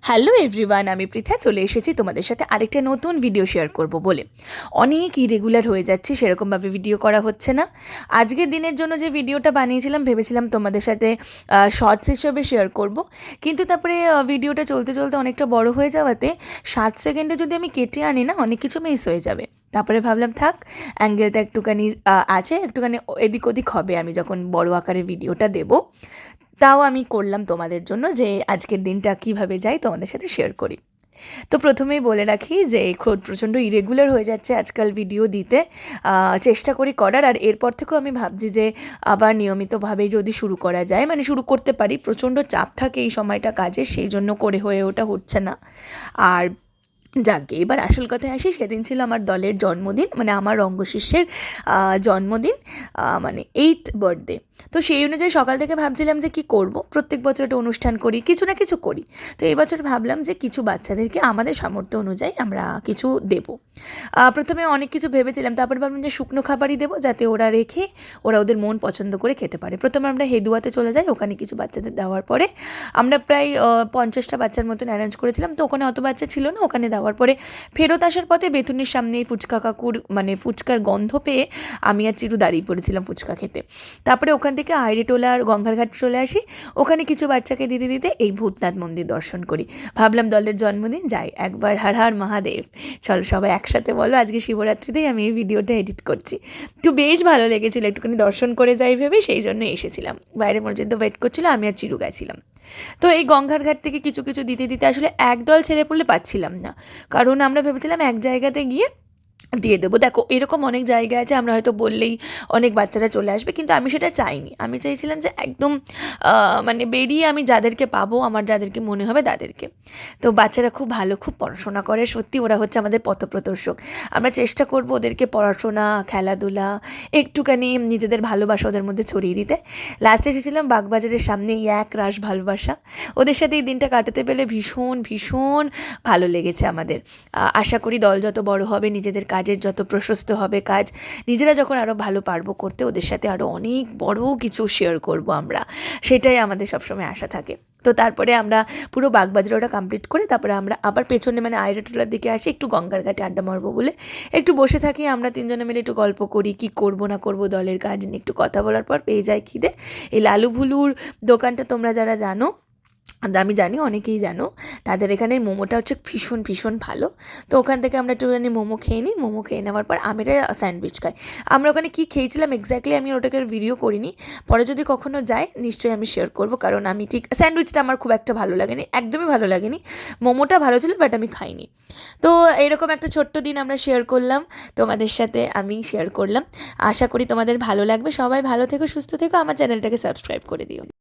Hello everyone, আমি পৃথা চলে এসেছি তোমাদের সাথে আরেকটা নতুন ভিডিও শেয়ার করব বলে। অনেক ইরেগুলার হয়ে যাচ্ছি, সেরকমভাবে ভিডিও করা হচ্ছে না। আজকের দিনের জন্য যে ভিডিওটা বানিয়েছিলাম ভেবেছিলাম তোমাদের সাথে শর্টস হিসেবে শেয়ার করব, কিন্তু তারপরে ভিডিওটা চলতে চলতে অনেকটা বড় হয়ে যাওয়াতে 7 সেকেন্ডে যদি আমি কেটে আনি না, অনেক কিছু মিস হয়ে যাবে। তারপরে ভাবলাম থাক, অ্যাঙ্গেলটা একটুখানি একটুখানি এদিক ওদিক হবে আমি যখন বড় আকারে ভিডিওটা দেব। তাও আমি করলাম তোমাদের জন্য যে আজকের দিনটা কিভাবে যায় তোমাদের সাথে শেয়ার করি। তো প্রথমেই বলে রাখি যে প্রচণ্ড ইরেগুলার হয়ে যাচ্ছে আজকাল ভিডিও দিতে, চেষ্টা করি করার। আর এরপর থেকেও আমি ভাবছি যে আবার নিয়মিতভাবেই যদি শুরু করা যায়, মানে শুরু করতে পারি। প্রচণ্ড চাপ থাকে এই সময়টা কাজে, সেই জন্য করে হয়ে ওটা হচ্ছে না। আর যাকে এবার আসল কথায় আসি, সেদিন ছিল আমার দলের জন্মদিন, মানে আমার রঙ্গশিষ্যের জন্মদিন, মানে 8th বার্থডে। তো সেই অনুযায়ী সকাল থেকে ভাবছিলাম যে কি করব, প্রত্যেক বছর একটা অনুষ্ঠান করি, কিছু না কিছু করি। তো এই বছর ভাবলাম যে কিছু বাচ্চাদেরকে আমাদের সামর্থ্য অনুযায়ী আমরা কিছু দেব। প্রথমে অনেক কিছু ভেবেছিলাম, তারপর ভাবলাম যে শুকনো খাবারই দেবো, যাতে ওরা রেখে ওরা ওদের মন পছন্দ করে খেতে পারে। প্রথমে আমরা হেদুয়াতে চলে যাই, ওখানে কিছু বাচ্চাদের দেওয়ার পরে আমরা প্রায় 50টা বাচ্চার মতন অ্যারেঞ্জ করেছিলাম। তো ওখানে অত বাচ্চা ছিল না। ওখানে দেওয়ার পরে ফেরত আসার পথে বেথুনির সামনে ফুচকা কাকুর মানে ফুচকার গন্ধ পেয়ে আমি আর চিরু দাঁড়িয়ে পড়েছিলাম ফুচকা খেতে। তারপরে ওখান থেকে আইরেটোলা আর গঙ্গারঘাট চলে আসি, ওখানে কিছু বাচ্চাকে দিতে দিতে এই ভূতনাথ মন্দির দর্শন করি। ভাবলাম দলের জন্মদিন, যাই একবার, হর হর মহাদেব। চলো সবাই একসাথে বলো, আজকে শিবরাত্রিতেই আমি এই ভিডিওটা এডিট করছি। তো বেশ ভালো লেগেছিলো, একটুখানি দর্শন করে যাই ভেবে সেই জন্য এসেছিলাম। বাইরে পর্যন্ত ওয়েট করছিল, আমি আর চিরু গেছিলাম। তো এই গঙ্গার ঘাট থেকে কিছু কিছু দিতে দিতে আসলে একদল ছেড়ে পড়লে পাচ্ছিলাম না, কারণ আমরা ভেবেছিলাম এক জায়গাতে গিয়ে দিয়ে দেবো। দেখো এরকম অনেক জায়গা আছে, আমরা হয়তো বললেই অনেক বাচ্চারা চলে আসবে, কিন্তু আমি সেটা চাইনি। আমি চাইছিলাম যে একদম মানে বেরিয়ে আমি যাদেরকে পাবো, আমার যাদেরকে মনে হবে তাদেরকে। তো বাচ্চারা খুব ভালো, খুব পড়াশোনা করে, সত্যি ওরা হচ্ছে আমাদের পথপ্রদর্শক। আমরা চেষ্টা করব ওদেরকে পড়াশোনা, খেলাধুলা, একটুখানি নিজেদের ভালোবাসা ওদের মধ্যে ছড়িয়ে দিতে। লাস্টে এসেছিলাম বাগবাজারের সামনে, এই এক রাশ ভালোবাসা। ওদের সাথে এই দিনটা কাটাতে পেলে ভীষণ ভীষণ ভালো লেগেছে আমাদের। আশা করি দল যত বড় হবে, নিজেদের কাজের যত প্রশস্ত হবে কাজ, নিজেরা যখন আরও ভালো পারবো করতে, ওদের সাথে আরও অনেক বড় কিছু শেয়ার করব আমরা, সেটাই আমাদের সবসময় আশা থাকে। তো তারপরে আমরা পুরো বাগবাজার ওটা কমপ্লিট করে তারপরে আমরা আবার পেছনে মানে আইরাটোলার দিকে আসি, একটু গঙ্গার ঘাটে আড্ডা মারবো বলে একটু বসে থাকি। আমরা তিনজনে মিলে একটু গল্প করি, কি করব না করব দলের কাজ নিয়ে একটু কথা বলার পর পেয়ে যায় খিদে। এই লালু ভুলুর দোকানটা তোমরা যারা জানো, আমি জানি অনেকেই জানো, তাদের এখানের মোমোটা হচ্ছে ভীষণ ভীষণ ভালো। তো ওখান থেকে আমরা একটুখানি মোমো খেয়ে নিই। মোমো খেয়ে নেওয়ার পর আমি একটা স্যান্ডউইচ খাই। আমরা ওখানে কী খেয়েছিলাম এক্স্যাক্টলি আমি ওটাকে ভিডিও করিনি, পরে যদি কখনো যাই নিশ্চয়ই আমি শেয়ার করবো, কারণ আমি ঠিক স্যান্ডউইচটা আমার খুব একটা ভালো লাগেনি, একদমই ভালো লাগেনি। মোমোটা ভালো ছিল, বাট আমি খাইনি। তো এরকম একটা ছোট্ট দিন আমরা শেয়ার করলাম তোমাদের সাথে, আমি শেয়ার করলাম। আশা করি তোমাদের ভালো লাগবে। সবাই ভালো থেকো, সুস্থ থেকো, আমার চ্যানেলটাকে সাবস্ক্রাইব করে দিও।